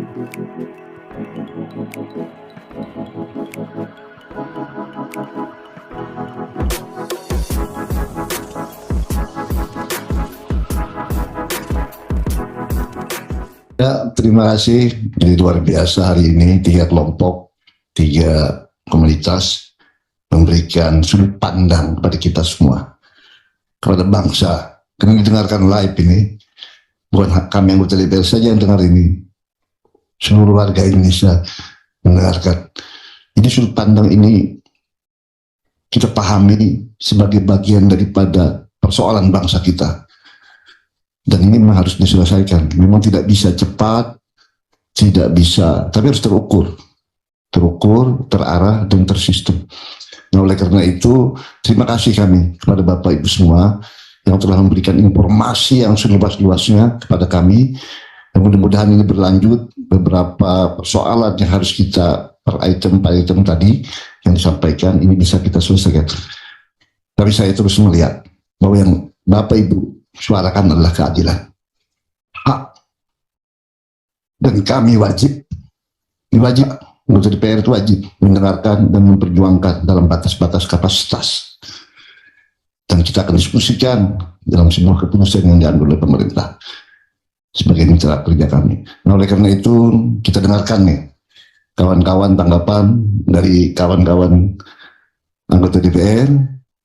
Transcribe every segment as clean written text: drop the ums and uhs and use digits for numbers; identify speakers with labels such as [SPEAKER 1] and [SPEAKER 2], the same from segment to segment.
[SPEAKER 1] Ya, terima kasih. Jadi luar biasa hari ini 3 kelompok, 3 komunitas memberikan sudut pandang kepada kita semua, kepada bangsa. Kami mendengarkan live ini, bukan kami anggota DPR saja yang dengar ini, seluruh warga Indonesia mendengarkan. Jadi sudut pandang ini kita pahami sebagai bagian daripada persoalan bangsa kita. Dan ini memang harus diselesaikan. Memang tidak bisa cepat, tidak bisa, tapi harus terukur, terarah, dan tersistem. Nah, oleh karena itu, terima kasih kami kepada Bapak Ibu semua yang telah memberikan informasi yang seluas-luasnya kepada kami. Dan mudah-mudahan ini berlanjut, beberapa persoalan yang harus kita per item tadi yang disampaikan, ini bisa kita selesaikan. Tapi saya terus melihat bahwa yang Bapak Ibu suarakan adalah keadilan, hak, dan kami wajib untuk DPR itu wajib mendengarkan dan memperjuangkan dalam batas-batas kapasitas, dan kita akan diskusikan dalam sebuah keputusan yang diambil oleh pemerintah sebagai mitra kerja kami. Nah, oleh karena itu kita dengarkan nih kawan-kawan tanggapan dari kawan-kawan anggota DPR.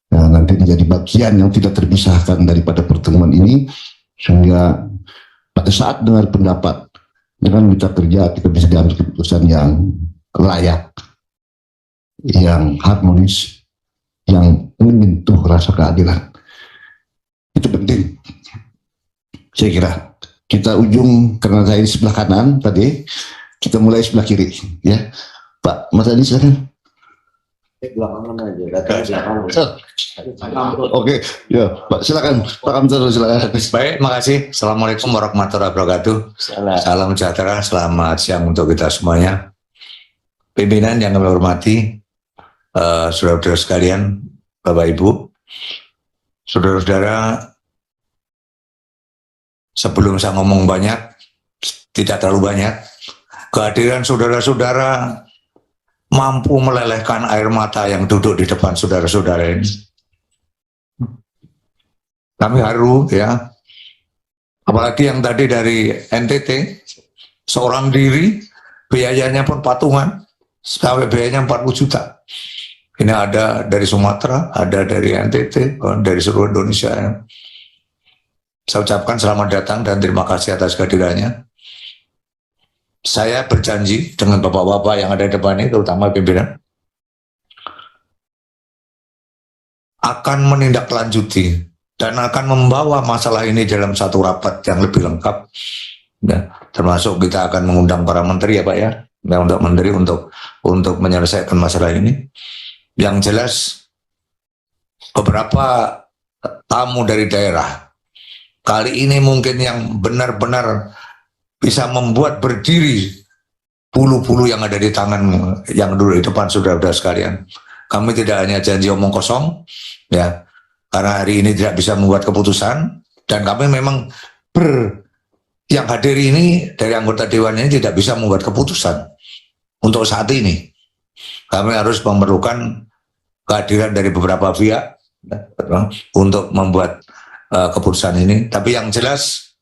[SPEAKER 1] Nah, nanti menjadi bagian yang tidak terpisahkan daripada pertemuan ini, sehingga pada saat dengar pendapat dengan mitra kerja kita bisa diambil keputusan yang layak, yang harmonis, yang menyentuh rasa keadilan. Itu penting. Saya kira kita ujung, karena saya di sebelah kanan tadi, kita mulai sebelah kiri, ya. Pak Mas Adi, silakan.
[SPEAKER 2] Belakangan aja.
[SPEAKER 1] Oke, ya Pak, silakan Pak Kamsar, silakan.
[SPEAKER 3] Baik, makasih. Assalamualaikum warahmatullahi wabarakatuh. Salam sejahtera, selamat siang untuk kita semuanya. Pimpinan yang kami hormati, saudara-saudara sekalian, Bapak Ibu, saudara-saudara, sebelum saya ngomong banyak, tidak terlalu banyak, kehadiran saudara-saudara mampu melelehkan air mata yang duduk di depan saudara-saudara ini. Kami haru, ya. Apalagi yang tadi dari NTT, seorang diri, biayanya pun patungan, sampai biayanya 40 juta. Ini ada dari Sumatera, ada dari NTT, dari seluruh Indonesia. Ya. Saya ucapkan selamat datang dan terima kasih atas kehadirannya. Saya berjanji dengan bapak-bapak yang ada di depan ini, terutama pimpinan, akan menindaklanjuti dan akan membawa masalah ini dalam satu rapat yang lebih lengkap. Ya, termasuk kita akan mengundang para menteri, ya Pak, ya, untuk menteri untuk menyelesaikan masalah ini. Yang jelas, beberapa tamu dari daerah kali ini mungkin yang benar-benar bisa membuat berdiri bulu-bulu yang ada di tangan yang dulu di depan saudara-saudara sekalian. Kami tidak hanya janji omong kosong, ya, karena hari ini tidak bisa membuat keputusan, dan kami memang yang hadir ini dari anggota dewan ini tidak bisa membuat keputusan untuk saat ini. Kami harus memerlukan kehadiran dari beberapa pihak untuk membuat keputusan ini. Tapi yang jelas,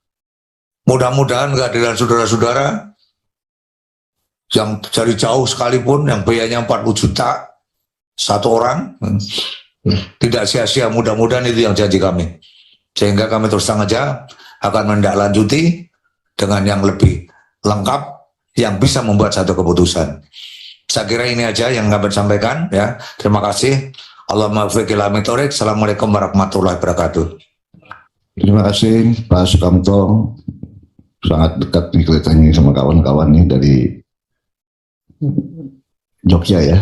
[SPEAKER 3] mudah-mudahan kehadiran saudara-saudara yang dari jauh sekalipun, yang biayanya 40 juta satu orang, tidak sia-sia. Mudah-mudahan itu yang janji kami, sehingga kami terus terang aja akan menindaklanjuti dengan yang lebih lengkap yang bisa membuat satu keputusan. Saya kira ini aja yang kami sampaikan, ya. Terima kasih. Allahumma fiqil amitorik. Assalamualaikum warahmatullahi wabarakatuh.
[SPEAKER 1] Terima kasih Pak Sukamto, sangat dekat nih kelihatannya sama kawan-kawan nih dari Jogja, ya.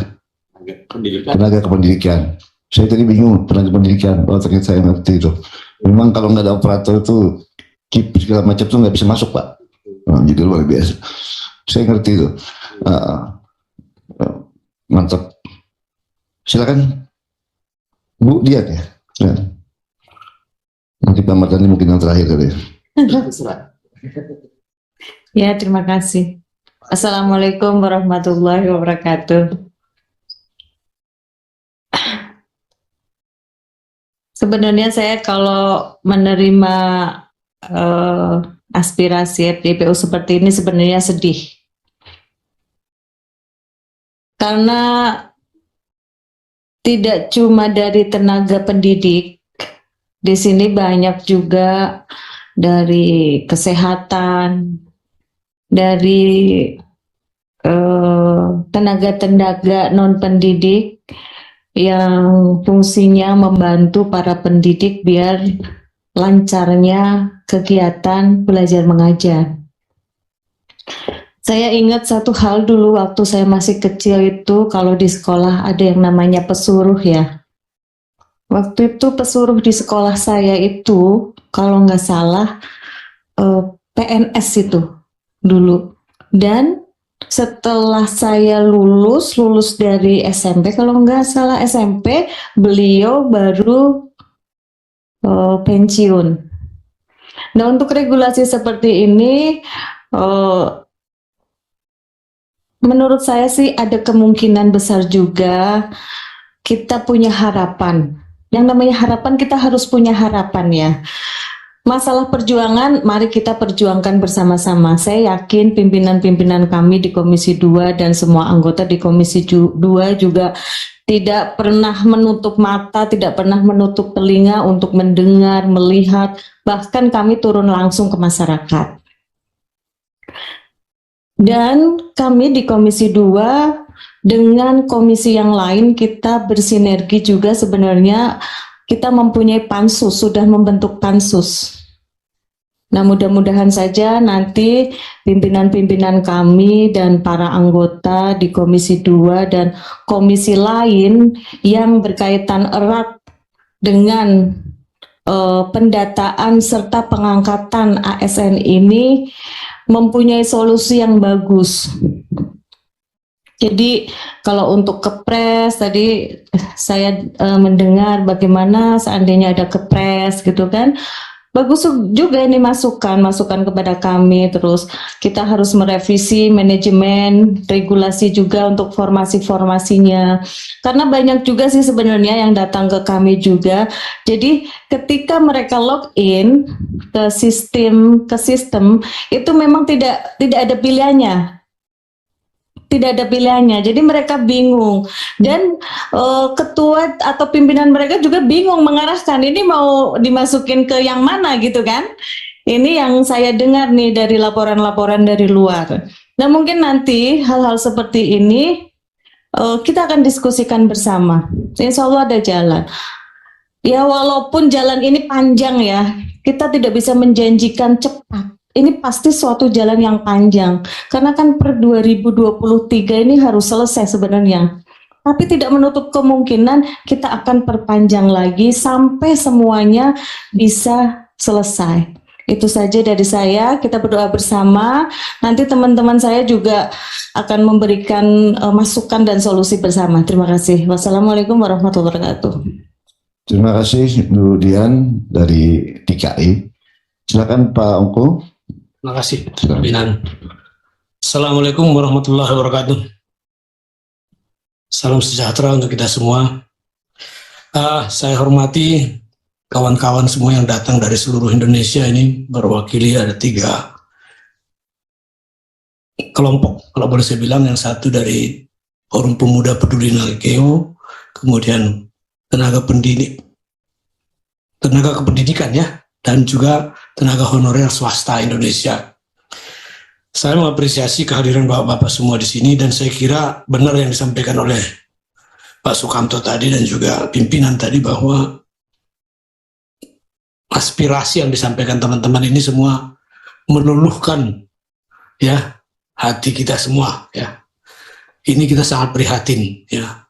[SPEAKER 1] Tenaga kependidikan. Saya tadi bingung, tenaga pendidikan. Oh, ternyata saya ngerti itu. Memang kalau nggak ada operator itu, KIP segala macam tuh nggak bisa masuk, Pak. Jadi luar biasa. Saya ngerti itu. Mantap. Silakan Bu Dian, ya. Nanti Pak Mardhani mungkin yang terakhir kali.
[SPEAKER 4] Ya, terima kasih. Assalamualaikum warahmatullahi wabarakatuh. Sebenarnya saya kalau menerima aspirasi FDPU seperti ini sebenarnya sedih. Karena tidak cuma dari tenaga pendidik, di sini banyak juga dari kesehatan, dari tenaga-tenaga non-pendidik yang fungsinya membantu para pendidik biar lancarnya kegiatan belajar mengajar. Saya ingat satu hal dulu waktu saya masih kecil itu, kalau di sekolah ada yang namanya pesuruh ya. Waktu itu pesuruh di sekolah saya itu, kalau nggak salah, PNS itu dulu. Dan setelah saya lulus dari SMP, kalau nggak salah SMP, beliau baru pensiun. Nah, untuk regulasi seperti ini, menurut saya sih ada kemungkinan besar juga kita punya harapan. Yang namanya harapan, kita harus punya harapan ya. Masalah perjuangan, mari kita perjuangkan bersama-sama. Saya yakin pimpinan-pimpinan kami di Komisi 2 dan semua anggota di Komisi 2 juga tidak pernah menutup mata, tidak pernah menutup telinga untuk mendengar, melihat, bahkan kami turun langsung ke masyarakat. Dan kami di Komisi 2 dengan komisi yang lain kita bersinergi juga. Sebenarnya kita mempunyai pansus, sudah membentuk pansus. Nah, mudah-mudahan saja nanti pimpinan-pimpinan kami dan para anggota di Komisi 2 dan komisi lain yang berkaitan erat dengan pendataan serta pengangkatan ASN ini mempunyai solusi yang bagus. Jadi kalau untuk kepres tadi saya mendengar bagaimana seandainya ada kepres gitu kan, bagus juga ini masukan kepada kami. Terus kita harus merevisi manajemen regulasi juga untuk formasinya, karena banyak juga sih sebenarnya yang datang ke kami juga. Jadi ketika mereka login ke sistem itu memang tidak ada pilihannya. Tidak ada pilihannya, jadi mereka bingung dan ketua atau pimpinan mereka juga bingung mengarahkan ini mau dimasukin ke yang mana gitu kan. Ini yang saya dengar nih dari laporan-laporan dari luar. Nah, mungkin nanti hal-hal seperti ini kita akan diskusikan bersama. Insya Allah ada jalan. Ya, walaupun jalan ini panjang ya, kita tidak bisa menjanjikan cepat. Ini pasti suatu jalan yang panjang, karena kan per 2023 ini harus selesai sebenarnya. Tapi tidak menutup kemungkinan kita akan perpanjang lagi sampai semuanya bisa selesai. Itu saja dari saya, kita berdoa bersama. Nanti teman-teman saya juga akan memberikan masukan dan solusi bersama. Terima kasih. Wassalamualaikum warahmatullahi wabarakatuh.
[SPEAKER 1] Terima kasih Bu Dian dari DKI. Silakan Pak Ongko.
[SPEAKER 5] Terima kasih, pimpinan. Assalamualaikum warahmatullahi wabarakatuh. Salam sejahtera untuk kita semua. Saya hormati kawan-kawan semua yang datang dari seluruh Indonesia. Ini berwakili ada 3 kelompok, kalau boleh saya bilang. Yang satu dari Forum Pemuda Peduli Nalkeo, kemudian tenaga kependidikan ya, dan juga tenaga honorer swasta Indonesia. Saya mengapresiasi kehadiran Bapak-Bapak semua di sini, dan saya kira benar yang disampaikan oleh Pak Sukamto tadi dan juga pimpinan tadi, bahwa aspirasi yang disampaikan teman-teman ini semua meluluhkan ya hati kita semua ya. Ini kita sangat prihatin ya.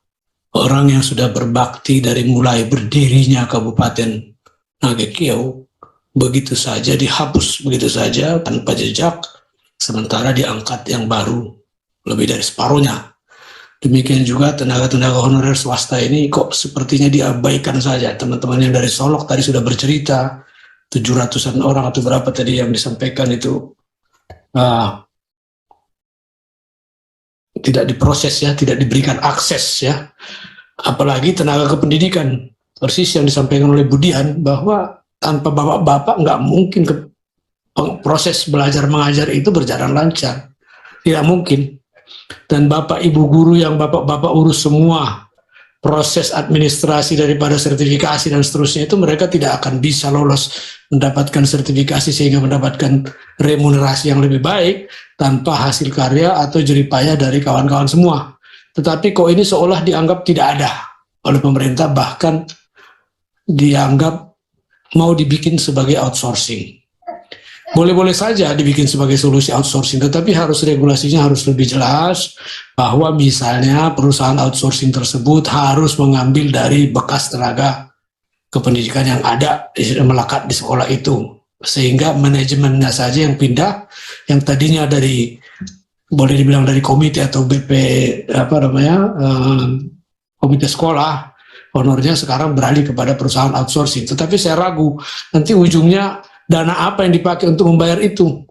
[SPEAKER 5] Orang yang sudah berbakti dari mulai berdirinya Kabupaten Nagekeo begitu saja dihapus, begitu saja tanpa jejak, sementara diangkat yang baru lebih dari separuhnya. Demikian juga tenaga-tenaga honorer swasta ini kok sepertinya diabaikan saja. Teman-teman yang dari Solok tadi sudah bercerita, 700-an orang atau berapa tadi yang disampaikan itu tidak diproses ya, tidak diberikan akses ya, apalagi tenaga kependidikan. Persis yang disampaikan oleh Budian bahwa tanpa bapak-bapak nggak mungkin proses belajar mengajar itu berjalan lancar, tidak mungkin. Dan bapak ibu guru yang bapak-bapak urus semua proses administrasi daripada sertifikasi dan seterusnya itu, mereka tidak akan bisa lolos mendapatkan sertifikasi sehingga mendapatkan remunerasi yang lebih baik tanpa hasil karya atau jeripayah dari kawan-kawan semua. Tetapi kok ini seolah dianggap tidak ada oleh pemerintah, bahkan dianggap mau dibikin sebagai outsourcing. Boleh-boleh saja dibikin sebagai solusi outsourcing, tetapi regulasinya harus lebih jelas bahwa misalnya perusahaan outsourcing tersebut harus mengambil dari bekas tenaga kependidikan yang ada melekat di sekolah itu, sehingga manajemennya saja yang pindah, yang tadinya dari boleh dibilang dari komite atau komite sekolah, honornya sekarang beralih kepada perusahaan outsourcing. Tetapi saya ragu nanti ujungnya dana apa yang dipakai untuk membayar itu,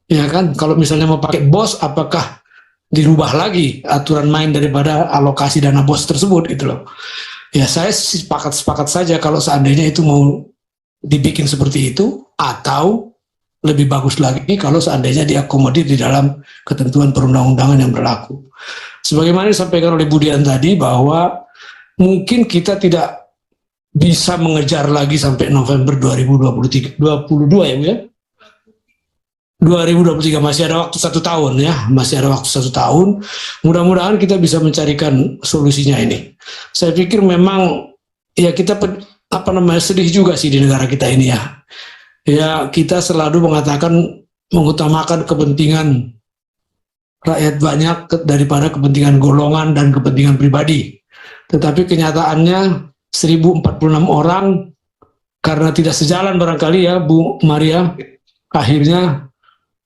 [SPEAKER 5] ya kan? Kalau misalnya mau pakai BOS, apakah dirubah lagi aturan main daripada alokasi dana BOS tersebut gitu loh. Ya saya sepakat saja kalau seandainya itu mau dibikin seperti itu, atau lebih bagus lagi kalau seandainya diakomodir di dalam ketentuan perundang-undangan yang berlaku. Sebagaimana disampaikan oleh Budian tadi bahwa mungkin kita tidak bisa mengejar lagi sampai November 2022 ya Bu ya? 2023 masih ada waktu 1 tahun ya, masih ada waktu 1 tahun. Mudah-mudahan kita bisa mencarikan solusinya ini. Saya pikir memang ya kita sedih juga sih di negara kita ini ya. Ya kita selalu mengutamakan kepentingan rakyat banyak daripada kepentingan golongan dan kepentingan pribadi. Tetapi kenyataannya 1046 orang karena tidak sejalan barangkali ya Bu Maria, akhirnya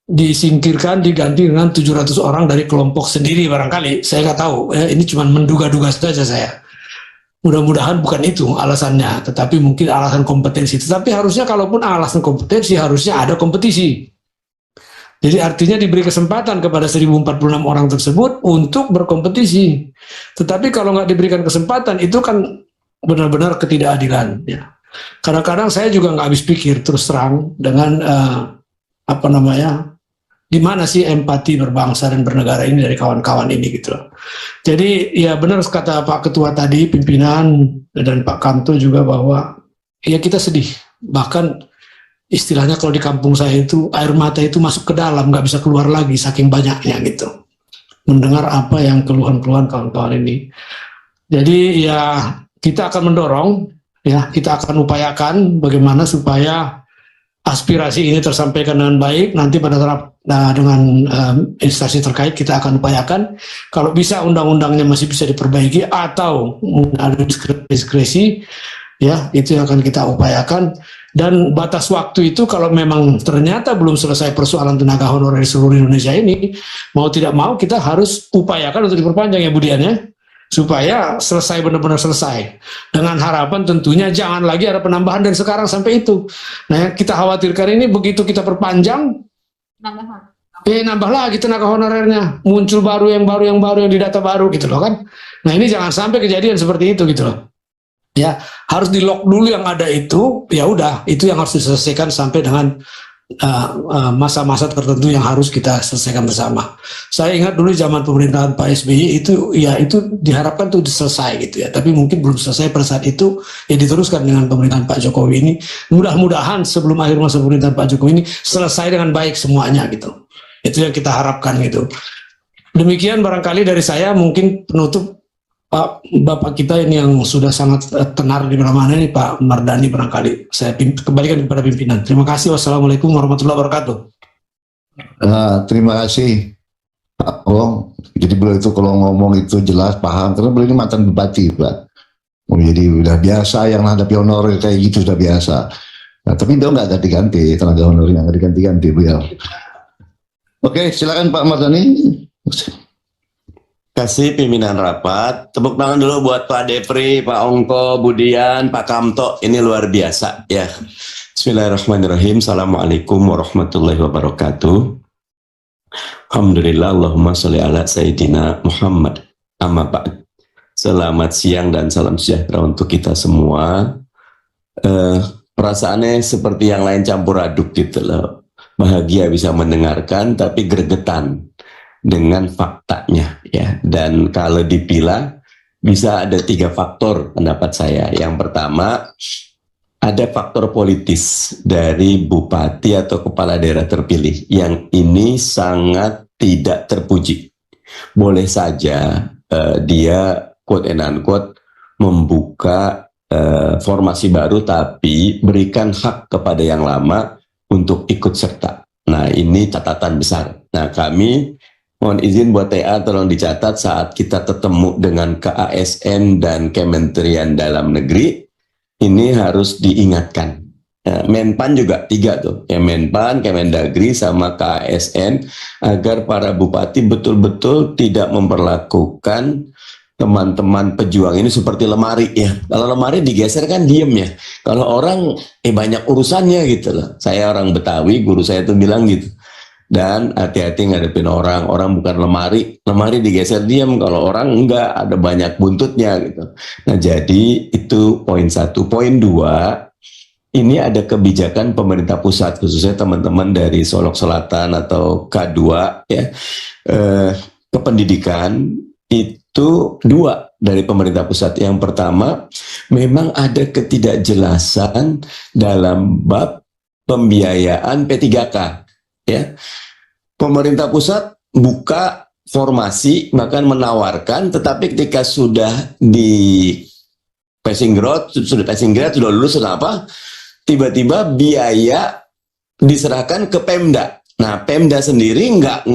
[SPEAKER 5] disingkirkan, diganti dengan 700 orang dari kelompok sendiri barangkali. Saya nggak tahu ya, ini cuma menduga-duga saja saya. Mudah-mudahan bukan itu alasannya, tetapi mungkin alasan kompetensi. Tetapi harusnya kalaupun alasan kompetensi, harusnya ada kompetisi. Jadi artinya diberi kesempatan kepada 1046 orang tersebut untuk berkompetisi. Tetapi kalau nggak diberikan kesempatan, itu kan benar-benar ketidakadilan. Ya. Kadang-kadang saya juga nggak habis pikir terus terang dengan di mana sih empati berbangsa dan bernegara ini dari kawan-kawan ini gitu loh. Jadi ya benar kata Pak Ketua tadi, pimpinan dan Pak Kanto juga bahwa ya kita sedih. Bahkan istilahnya kalau di kampung saya itu air mata itu masuk ke dalam, nggak bisa keluar lagi saking banyaknya gitu. Mendengar apa yang keluhan-keluhan kawan-kawan ini. Jadi ya kita akan mendorong, ya kita akan upayakan bagaimana supaya aspirasi ini tersampaikan dengan baik. Nanti dengan instansi terkait kita akan upayakan. Kalau bisa undang-undangnya masih bisa diperbaiki atau ada diskresi, ya itu yang akan kita upayakan. Dan batas waktu itu kalau memang ternyata belum selesai persoalan tenaga honorer di seluruh Indonesia ini, mau tidak mau kita harus upayakan untuk diperpanjang ya Budian ya, supaya selesai, benar-benar selesai. Dengan harapan tentunya jangan lagi ada penambahan dari sekarang sampai itu. Nah yang kita khawatirkan ini begitu kita perpanjang, nambah lagi tenaga honorernya, muncul yang baru yang didata baru gitu loh kan. Nah ini jangan sampai kejadian seperti itu gitu loh. Ya harus di lock dulu yang ada itu, ya udah itu yang harus diselesaikan sampai dengan masa-masa tertentu yang harus kita selesaikan bersama. Saya ingat dulu zaman pemerintahan Pak SBY itu diharapkan tuh selesai gitu ya, tapi mungkin belum selesai pada saat itu, ya diteruskan dengan pemerintahan Pak Jokowi ini. Mudah-mudahan sebelum akhir masa pemerintahan Pak Jokowi ini selesai dengan baik semuanya gitu. Itu yang kita harapkan gitu. Demikian barangkali dari saya, mungkin penutup Pak Bapak kita ini yang sudah sangat tenar di mana-mana ini Pak Mardani, barangkali saya kembalikan kepada pimpinan. Terima kasih. Wassalamualaikum warahmatullahi wabarakatuh.
[SPEAKER 1] Terima kasih Pak Ong. Jadi beliau itu kalau ngomong itu jelas paham, karena beliau ini mantan bupati Pak. Jadi udah biasa yang menghadapi honorer kayak gitu, sudah biasa. Nah, tapi beliau nggak ganti-ganti, tenaga honorer nggak diganti-ganti beliau. Oke, silakan Pak Mardani.
[SPEAKER 2] Kasih pimpinan rapat, tepuk tangan dulu buat Pak Depri, Pak Ongko, Budian, Pak Kamto, ini luar biasa ya. Bismillahirrahmanirrahim. Assalamualaikum warahmatullahi wabarakatuh. Alhamdulillah, Allahumma sholli ala Sayyidina Muhammad. Amma ba'd. Selamat siang dan salam sejahtera untuk kita semua. Perasaannya seperti yang lain campur aduk gitu loh. Bahagia bisa mendengarkan tapi gregetan dengan faktanya ya. Dan kalau dipilah bisa ada 3 faktor pendapat saya. Yang pertama, ada faktor politis dari bupati atau kepala daerah terpilih yang ini sangat tidak terpuji. Boleh saja dia quote and unquote membuka formasi baru, tapi berikan hak kepada yang lama untuk ikut serta. Nah, ini catatan besar. Nah, kami mohon izin buat TA tolong dicatat saat kita ketemu dengan KASN dan Kementerian Dalam Negeri, ini harus diingatkan. Menpan juga 3 tuh, ya, Menpan, Kemendagri, sama KASN, agar para bupati betul-betul tidak memperlakukan teman-teman pejuang ini seperti lemari ya. Kalau lemari digeser kan diem ya. Kalau orang banyak urusannya gitu loh. Saya orang Betawi, guru saya tuh bilang gitu. Dan hati-hati ngadepin orang bukan lemari digeser diam, kalau orang enggak, ada banyak buntutnya gitu. Nah, jadi itu poin 1. Poin 2, ini ada kebijakan pemerintah pusat, khususnya teman-teman dari Solok Selatan atau K2 ya, kependidikan itu 2 dari pemerintah pusat. Yang pertama, memang ada ketidakjelasan dalam bab pembiayaan P3K. Ya, pemerintah pusat buka formasi bahkan menawarkan, tetapi ketika sudah di passing grade, sudah lulus, apa? Tiba-tiba biaya diserahkan ke Pemda. Nah, Pemda sendiri nggak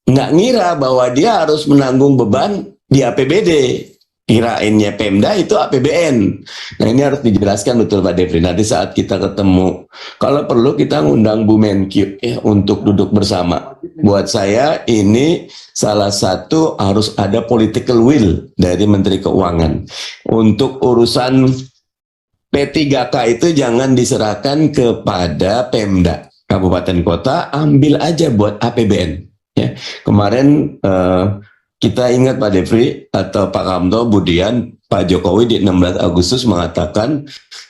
[SPEAKER 2] ngira bahwa dia harus menanggung beban di APBD. Kirainnya Pemda itu APBN. Nah, ini harus dijelaskan betul Pak Devri. Nanti saat kita ketemu, kalau perlu kita ngundang Bu Menkyu ya, untuk duduk bersama. Buat saya ini salah satu harus ada political will dari Menteri Keuangan. Untuk urusan P3K itu jangan diserahkan kepada Pemda. Kabupaten kota ambil aja buat APBN. Ya. Kemarin kita ingat Pak Devri atau Pak Kamto, Budian, Pak Jokowi di 16 Agustus mengatakan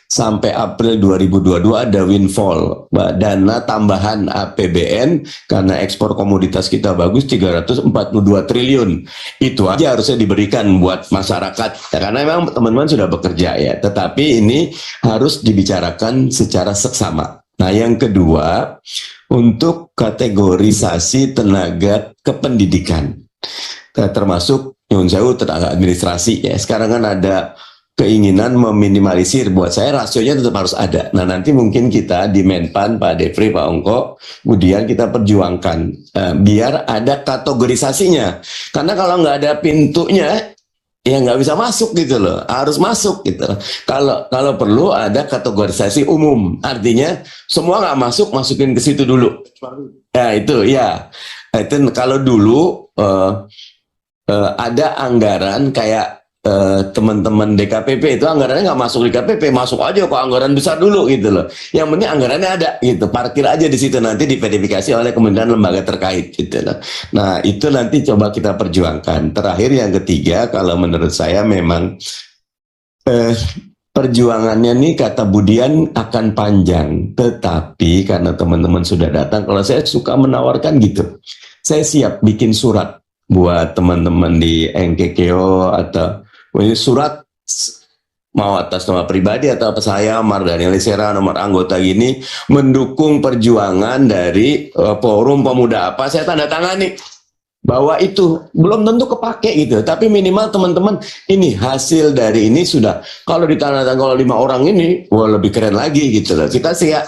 [SPEAKER 2] sampai April 2022 ada windfall, dana tambahan APBN karena ekspor komoditas kita bagus 342 triliun. Itu aja harusnya diberikan buat masyarakat. Ya, karena memang teman-teman sudah bekerja ya, tetapi ini harus dibicarakan secara seksama. Nah, yang kedua, untuk kategorisasi tenaga kependidikan. Termasuk nyun sewu tenaga administrasi ya. Sekarang kan ada keinginan meminimalisir. Buat saya rasionya tetap harus ada. Nah, nanti mungkin kita di Menpan, Pak Devri, Pak Ongko, kemudian kita perjuangkan biar ada kategorisasinya. Karena kalau nggak ada pintunya ya nggak bisa masuk gitu loh. Harus masuk gitu. Kalau perlu ada kategorisasi umum. Artinya semua nggak masuk, masukin ke situ dulu. Ya itu ya. Itu kalau dulu ada anggaran kayak teman-teman DKPP itu anggarannya nggak masuk di KPP, masuk aja ke anggaran besar dulu gitu loh. Yang penting anggarannya ada gitu, parkir aja di situ, nanti diverifikasi oleh kementerian lembaga terkait gitu loh. Nah, itu nanti coba kita perjuangkan. Terakhir yang ketiga, kalau menurut saya memang perjuangannya nih kata Budian akan panjang, tetapi karena teman-teman sudah datang, kalau saya suka menawarkan gitu, saya siap bikin surat buat teman-teman di NKKO atau surat mau atas nama pribadi atau apa, saya Mardhani Alisera nomor anggota gini mendukung perjuangan dari forum pemuda apa, saya tanda tangani bahwa itu belum tentu kepake gitu, tapi minimal teman-teman ini hasil dari ini sudah, kalau ditandatangani kalau 5 orang ini wah lebih keren lagi gitu loh. Kita siap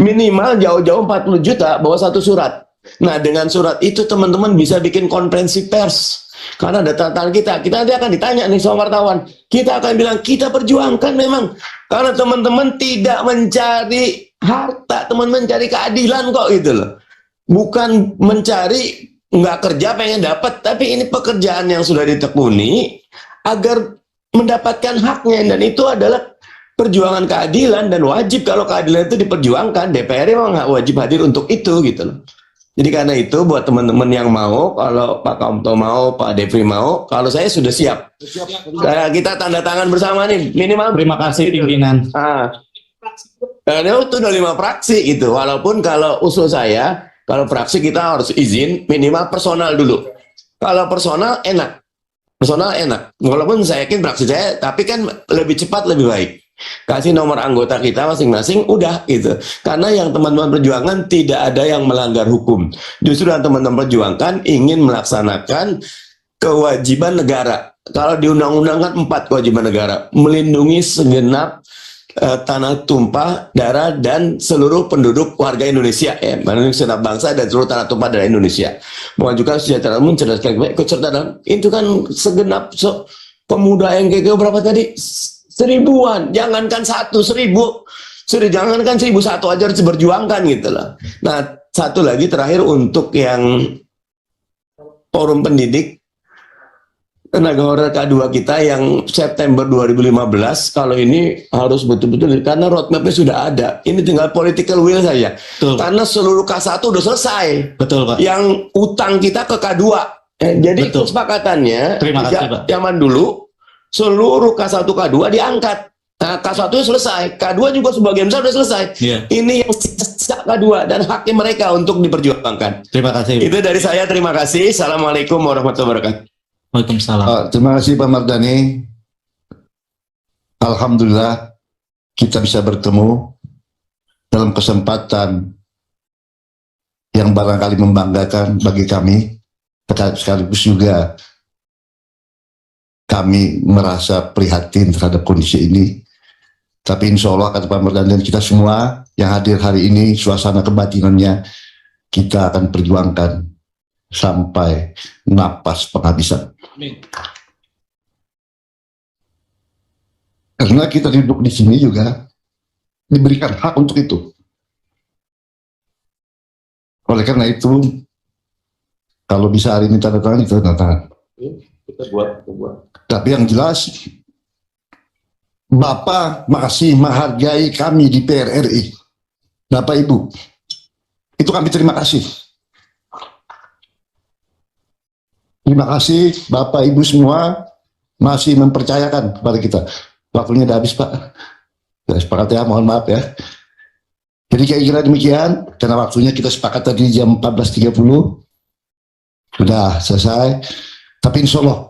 [SPEAKER 2] minimal jauh-jauh 40 juta bawa 1 surat. Nah, dengan surat itu teman-teman bisa bikin konferensi pers. Karena ada tantangan kita nanti akan ditanya nih sama wartawan. Kita akan bilang kita perjuangkan memang. Karena teman-teman tidak mencari harta, teman-teman mencari keadilan kok gitu loh. Bukan mencari nggak kerja pengen dapat, tapi ini pekerjaan yang sudah ditekuni agar mendapatkan haknya, dan itu adalah perjuangan keadilan dan wajib kalau keadilan itu diperjuangkan. DPR memang wajib hadir untuk itu gitu loh. Jadi karena itu buat teman-teman yang mau, kalau Pak Kamto mau, Pak Devri mau, kalau saya sudah siap. Kita tanda tangan bersama nih, minimal.
[SPEAKER 6] Terima kasih pimpinan.
[SPEAKER 2] Karena itu udah 5 fraksi gitu. Walaupun kalau usul saya, kalau fraksi kita harus izin minimal personal dulu. Kalau personal enak. Personal enak. Walaupun saya yakin fraksi saya, tapi kan lebih cepat lebih baik. Kasih nomor anggota kita masing-masing, udah gitu. Karena yang teman-teman perjuangan tidak ada yang melanggar hukum. Justru yang teman-teman perjuangkan ingin melaksanakan kewajiban negara. Kalau di undang-undang kan 4 kewajiban negara. Melindungi segenap tanah tumpah darah dan seluruh penduduk warga Indonesia, ya, melindungi segenap bangsa dan seluruh tanah tumpah darah Indonesia. Mengajukan kesejahteraan umum, mencerdaskan kecerdasan. Itu kan segenap pemuda yang kayak berapa tadi? 1000-an, jangankan 1.000, jangankan 1.001 aja harus diperjuangkan gitu lah. Nah, satu lagi terakhir untuk yang forum pendidik tenaga honorer K2 kita yang September 2015, kalau ini harus betul-betul karena roadmapnya sudah ada. Ini tinggal political will saja.
[SPEAKER 6] Betul.
[SPEAKER 2] Karena seluruh K1 udah selesai.
[SPEAKER 6] Betul, Pak.
[SPEAKER 2] Yang utang kita ke K2. Jadi
[SPEAKER 6] Betul.
[SPEAKER 2] kesepakatannya
[SPEAKER 6] Terima kasih, Pak.
[SPEAKER 2] zaman dulu seluruh K1 K2 diangkat. Nah, K1 selesai, K2 juga sebagian besar sudah selesai.
[SPEAKER 6] Iya.
[SPEAKER 2] Ini yang sisa K2 dan haknya mereka untuk diperjuangkan.
[SPEAKER 6] Terima kasih.
[SPEAKER 2] Itu dari saya, terima kasih. Assalamualaikum warahmatullahi wabarakatuh.
[SPEAKER 6] Waalaikumsalam.
[SPEAKER 1] Terima kasih Pak Mardhani. Alhamdulillah kita bisa bertemu dalam kesempatan yang barangkali membanggakan bagi kami, sekaligus juga kami merasa prihatin terhadap kondisi ini. Tapi insya Allah kata Pak Mardhani dan kita semua yang hadir hari ini, suasana kebatinannya kita akan perjuangkan sampai napas penghabisan. Karena kita duduk di sini juga diberikan hak untuk itu. Oleh karena itu, kalau bisa hari ini tanda tangan, itu tanda tangan.
[SPEAKER 2] Kita buat.
[SPEAKER 1] Tapi yang jelas, Bapak masih menghargai kami di DPR RI. Bapak Ibu, itu kami terima kasih. Terima kasih Bapak Ibu semua masih mempercayakan kepada kita. Waktunya udah habis Pak. Sudah sepakat ya, mohon maaf ya. Jadi kira-kira demikian, karena waktunya kita sepakat tadi jam 14.30. Sudah selesai. Tapi insya Allah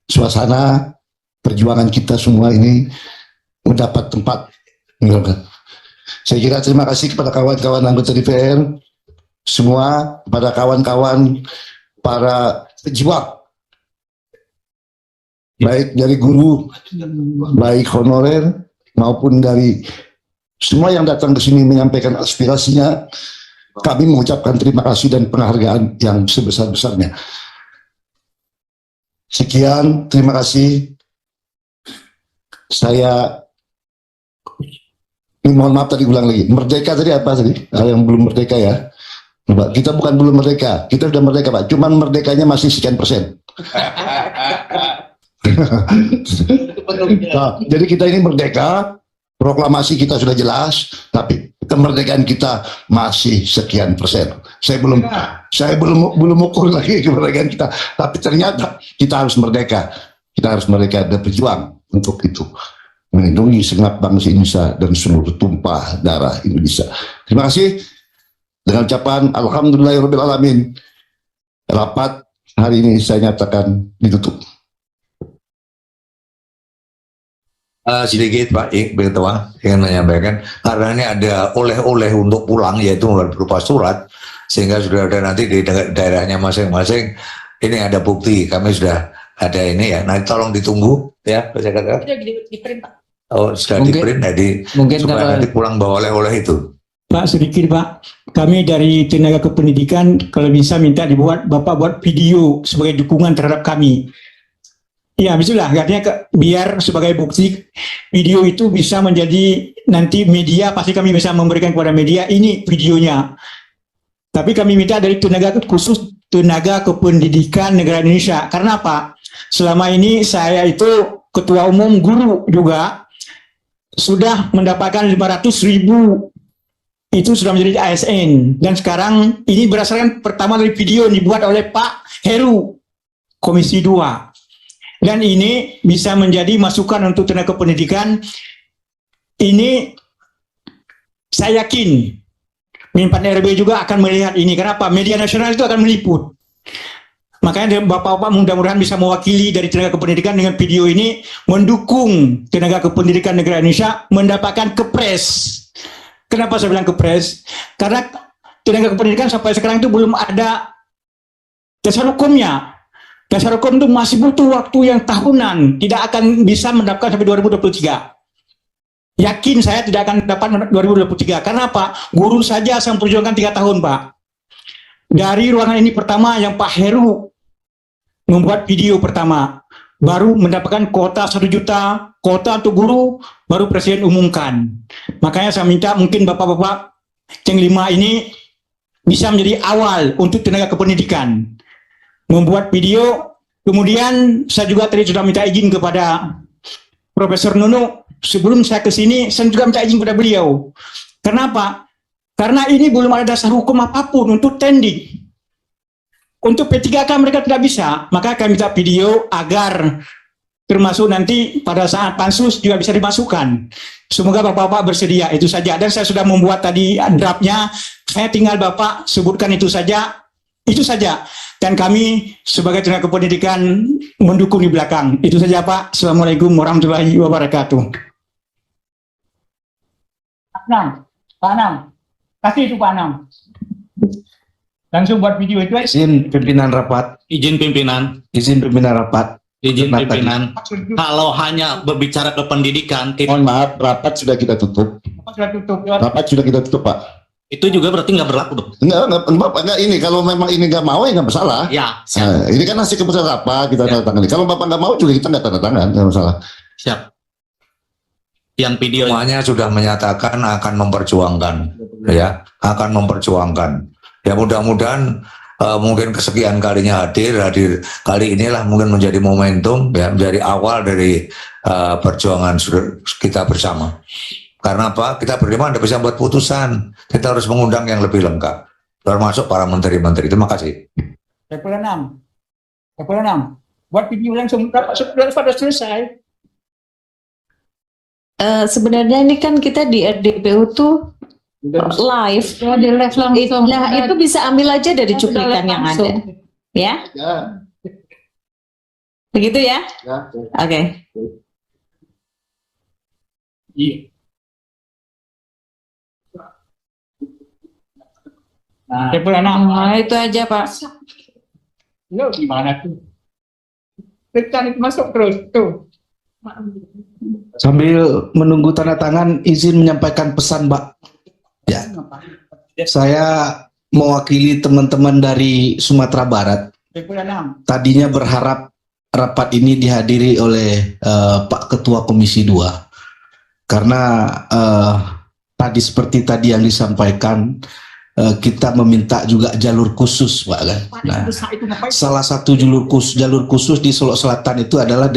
[SPEAKER 1] suasana perjuangan kita semua ini mendapat tempat. Saya kira terima kasih kepada kawan-kawan anggota DPR semua, kepada kawan-kawan para pejuang, baik dari guru, baik honorer maupun dari semua yang datang ke sini menyampaikan aspirasinya. Kami mengucapkan terima kasih dan penghargaan yang sebesar-besarnya. Sekian, terima kasih. Saya mohon maaf tadi ulang lagi. Merdeka tadi apa tadi? Yang belum merdeka ya. Pak, kita bukan belum merdeka, kita sudah merdeka Pak. Cuman merdekanya masih sekian persen. Nah, jadi kita ini merdeka, proklamasi kita sudah jelas, tapi kemerdekaan kita masih sekian persen. Saya belum ukur lagi kemerdekaan kita, tapi ternyata kita harus merdeka. Kita harus merdeka dan berjuang untuk itu, melindungi segenap bangsa Indonesia dan seluruh tumpah darah Indonesia. Terima kasih. Dengan ucapan Alhamdulillahirabbil alamin, rapat hari ini saya nyatakan ditutup.
[SPEAKER 3] Sedikit Pak Ketua ingin menyampaikan, karena ini ada oleh-oleh untuk pulang, yaitu berupa surat, sehingga sudah ada nanti di daerahnya masing-masing. Ini ada bukti, kami sudah ada ini ya. Nah, tolong ditunggu ya.
[SPEAKER 7] Sudah di-print Pak.
[SPEAKER 3] Oh, sudah di-print, jadi supaya nanti pulang bawa oleh-oleh itu.
[SPEAKER 8] Pak, sedikit Pak, kami dari tenaga kependidikan kalau bisa minta dibuat Bapak buat video sebagai dukungan terhadap kami. Ya, bismillah, artinya biar sebagai bukti video itu bisa menjadi nanti media, pasti kami bisa memberikan kepada media ini videonya. Tapi kami minta dari tenaga khusus tenaga kependidikan negara Indonesia. Karena apa? Selama ini saya itu ketua umum guru juga sudah mendapatkan 500.000 itu sudah menjadi ASN, dan sekarang ini berdasarkan pertama dari video yang dibuat oleh Pak Heru Komisi 2, dan ini bisa menjadi masukan untuk tenaga pendidikan. Ini saya yakin Minpan RB juga akan melihat ini. Kenapa? Media nasional itu akan meliput. Makanya Bapak-Bapak mudah-mudahan bisa mewakili dari tenaga kependidikan dengan video ini, mendukung tenaga kependidikan negara Indonesia mendapatkan kepres. Kenapa saya bilang kepres? Karena tenaga kependidikan sampai sekarang itu belum ada dasar hukumnya. Dasar hukum itu masih butuh waktu yang tahunan, tidak akan bisa mendapatkan sampai 2023. Yakin saya tidak akan dapat 2023. Karena apa? Guru saja saya memperjuangkan 3 tahun, Pak. Dari ruangan ini pertama yang Pak Heru membuat video pertama, baru mendapatkan kuota 1 juta, kuota untuk guru, baru Presiden umumkan. Makanya saya minta mungkin Bapak-Bapak Ceng 5 ini bisa menjadi awal untuk tenaga kependidikan. Membuat video, kemudian saya juga tadi sudah minta izin kepada Profesor Nunu, sebelum saya ke sini, saya juga minta izin kepada beliau. Kenapa? Karena ini belum ada dasar hukum apapun untuk tending. Untuk P3K mereka tidak bisa, maka kami minta video agar termasuk nanti pada saat pansus juga bisa dimasukkan. Semoga Bapak-Bapak bersedia, itu saja. Dan saya sudah membuat tadi draftnya, saya tinggal Bapak sebutkan itu saja. Dan kami sebagai tenaga pendidikan mendukung di belakang. Itu saja Pak. Assalamualaikum warahmatullahi wabarakatuh. Pak Anam, kasih itu Pak Anam. Langsung buat video itu.
[SPEAKER 6] Izin pimpinan rapat.
[SPEAKER 9] Izin pimpinan.
[SPEAKER 6] Izin pimpinan rapat.
[SPEAKER 9] Izin pimpinan. Kalau hanya berbicara ke pendidikan,
[SPEAKER 1] Mohon maaf, rapat sudah kita tutup. Rapat sudah kita tutup, Pak.
[SPEAKER 9] itu juga berarti nggak berlaku dong.
[SPEAKER 1] Enggak, ini kalau memang ini nggak mau ya nggak masalah.
[SPEAKER 9] Ya, siap.
[SPEAKER 1] Nah, ini kan hasil keputusan rapat kita tanda tangan. Kalau Bapak nggak mau juga kita nggak tanda tangan, nggak masalah.
[SPEAKER 9] Siap. Yang video
[SPEAKER 3] Semuanya sudah menyatakan akan memperjuangkan, ya, akan memperjuangkan. Ya mudah-mudahan mungkin kesekian kalinya hadir kali inilah mungkin menjadi momentum, ya, menjadi awal dari perjuangan kita bersama. Karena apa? Kita berlima tidak bisa buat putusan. Kita harus mengundang yang lebih lengkap, termasuk para menteri-menteri. Terima kasih.
[SPEAKER 8] Level 6. Buat video langsung pada selesai.
[SPEAKER 4] Sebenarnya ini kan kita di RDPU tuh live.
[SPEAKER 7] Di live langsung.
[SPEAKER 4] Nah, itu bisa ambil aja dari cuplikan yang ada. Ya?
[SPEAKER 1] Ya.
[SPEAKER 4] Begitu ya?
[SPEAKER 1] Ya.
[SPEAKER 4] Oke.
[SPEAKER 8] Iya.
[SPEAKER 4] Nah, itu aja Pak.
[SPEAKER 8] Lo gimana tuh? Tekan itu masuk terus tuh.
[SPEAKER 6] Sambil menunggu tanda tangan, izin menyampaikan pesan, Pak. Ya, saya mewakili teman-teman dari Sumatera Barat. Tadinya berharap rapat ini dihadiri oleh Pak Ketua Komisi 2. Karena tadi seperti tadi yang disampaikan, kita meminta juga jalur khusus, Pak, kan? Nah, salah satu jalur khusus di Solo Selatan itu adalah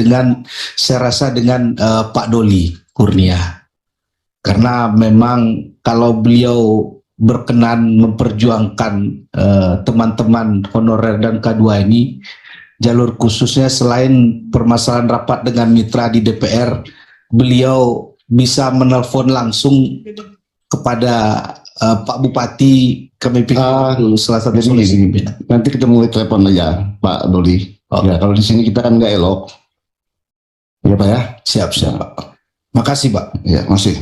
[SPEAKER 6] saya rasa dengan Pak Doli Kurnia, karena memang kalau beliau berkenan memperjuangkan teman-teman honorer dan K2 ini, jalur khususnya selain permasalahan rapat dengan mitra di DPR, beliau bisa menelpon langsung kepada Pak Bupati, kami pikir salah satu solusi.
[SPEAKER 1] Nanti kita mulai telepon aja Pak Doli. Ya, kalau di sini kita kan nggak elok. Ya Pak ya.
[SPEAKER 6] Siap, Pak. Makasih, Pak.
[SPEAKER 1] Ya, masih.